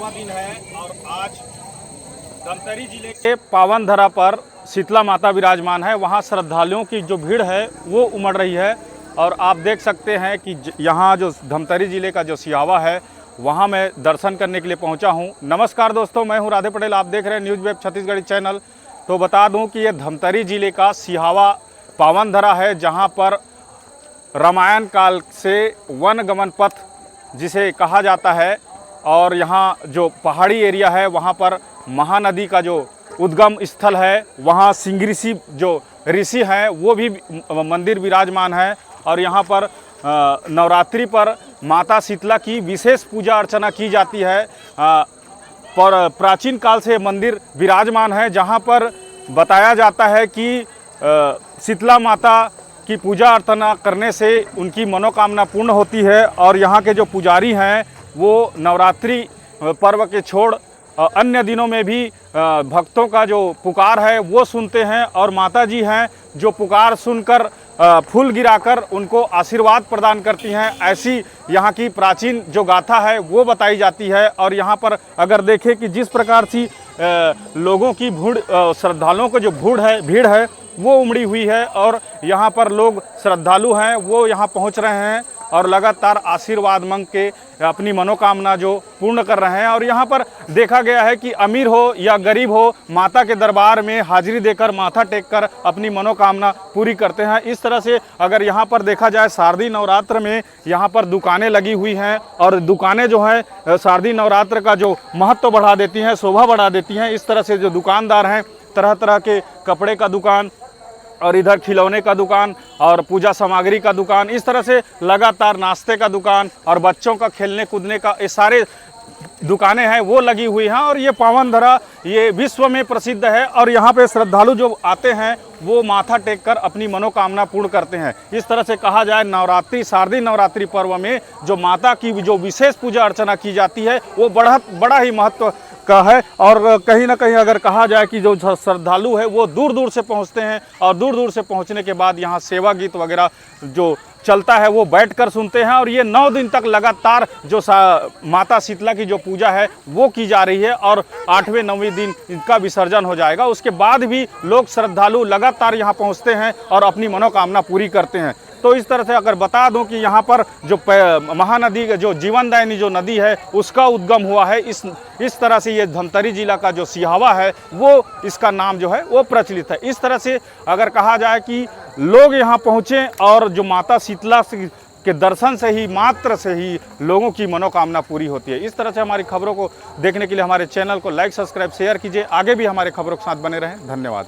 15वां दिन है और आज धमतरी जिले के पावन धरा पर शीतला माता विराजमान है। वहाँ श्रद्धालुओं की जो भीड़ है वो उमड़ रही है और आप देख सकते हैं कि यहाँ जो धमतरी जिले का जो सिहावा है वहाँ मैं दर्शन करने के लिए पहुँचा हूँ। नमस्कार दोस्तों, मैं हूँ राधे पटेल, आप देख रहे हैं न्यूज़ वेब छत्तीसगढ़ी चैनल। तो बता दूँ कि ये धमतरी जिले का सिहावा पावन धरा है, जहाँ पर रामायण काल से वन गमन पथ जिसे कहा जाता है और यहाँ जो पहाड़ी एरिया है वहाँ पर महानदी का जो उद्गम स्थल है, वहाँ सिंह ऋषि जो ऋषि हैं वो भी मंदिर विराजमान है। और यहाँ पर नवरात्रि पर माता शीतला की विशेष पूजा अर्चना की जाती है। पर प्राचीन काल से मंदिर विराजमान है, जहाँ पर बताया जाता है कि शीतला माता की पूजा अर्चना करने से उनकी मनोकामना पूर्ण होती है। और यहाँ के जो पुजारी हैं वो नवरात्रि पर्व के छोड़ अन्य दिनों में भी भक्तों का जो पुकार है वो सुनते हैं और माता जी हैं जो पुकार सुनकर फूल गिराकर उनको आशीर्वाद प्रदान करती हैं। ऐसी यहाँ की प्राचीन जो गाथा है वो बताई जाती है। और यहाँ पर अगर देखें कि जिस प्रकार से लोगों की श्रद्धालुओं को जो भीड़ है वो उमड़ी हुई है और यहाँ पर लोग श्रद्धालु हैं वो यहाँ पहुँच रहे हैं और लगातार आशीर्वाद मांग के अपनी मनोकामना जो पूर्ण कर रहे हैं। और यहाँ पर देखा गया है कि अमीर हो या गरीब हो, माता के दरबार में हाजिरी देकर माथा टेक कर अपनी मनोकामना पूरी करते हैं। इस तरह से अगर यहाँ पर देखा जाए शारदीय नवरात्र में यहाँ पर दुकानें लगी हुई हैं और दुकानें जो है शारदीय नवरात्र का जो महत्व बढ़ा देती हैं, शोभा बढ़ा देती हैं। इस तरह से जो दुकानदार हैं, तरह तरह के कपड़े का दुकान और इधर खिलौने का दुकान और पूजा सामग्री का दुकान, इस तरह से लगातार नाश्ते का दुकान और बच्चों का खेलने कूदने का ये सारे दुकानें हैं वो लगी हुई हैं। और ये पावन धरा ये विश्व में प्रसिद्ध है और यहाँ पे श्रद्धालु जो आते हैं वो माथा टेक कर अपनी मनोकामना पूर्ण करते हैं। इस तरह से कहा जाए नवरात्रि शारदीय नवरात्रि पर्व में जो माता की जो विशेष पूजा अर्चना की जाती है वो बड़ा ही महत्व का है। और कहीं ना कहीं अगर कहा जाए कि जो श्रद्धालु है वो दूर दूर से पहुंचते हैं और दूर दूर से पहुंचने के बाद यहाँ सेवा गीत वगैरह जो चलता है वो बैठकर सुनते हैं। और ये 9 दिन तक लगातार जो माता शीतला की जो पूजा है वो की जा रही है और 8वें 9वें दिन इनका विसर्जन हो जाएगा। उसके बाद भी लोग श्रद्धालु लगातार यहाँ पहुँचते हैं और अपनी मनोकामना पूरी करते हैं। तो इस तरह से अगर बता दूं कि यहाँ पर जो महानदी जो जीवनदायिनी जो नदी है उसका उद्गम हुआ है। इस तरह से ये धमतरी जिला का जो सिहावा है वो इसका नाम जो है वो प्रचलित है। इस तरह से अगर कहा जाए कि लोग यहाँ पहुँचें और जो माता शीतला के दर्शन से ही मात्र से ही लोगों की मनोकामना पूरी होती है। इस तरह से हमारी खबरों को देखने के लिए हमारे चैनल को लाइक, सब्सक्राइब, शेयर कीजिए। आगे भी हमारे खबरों के साथ बने रहें। धन्यवाद।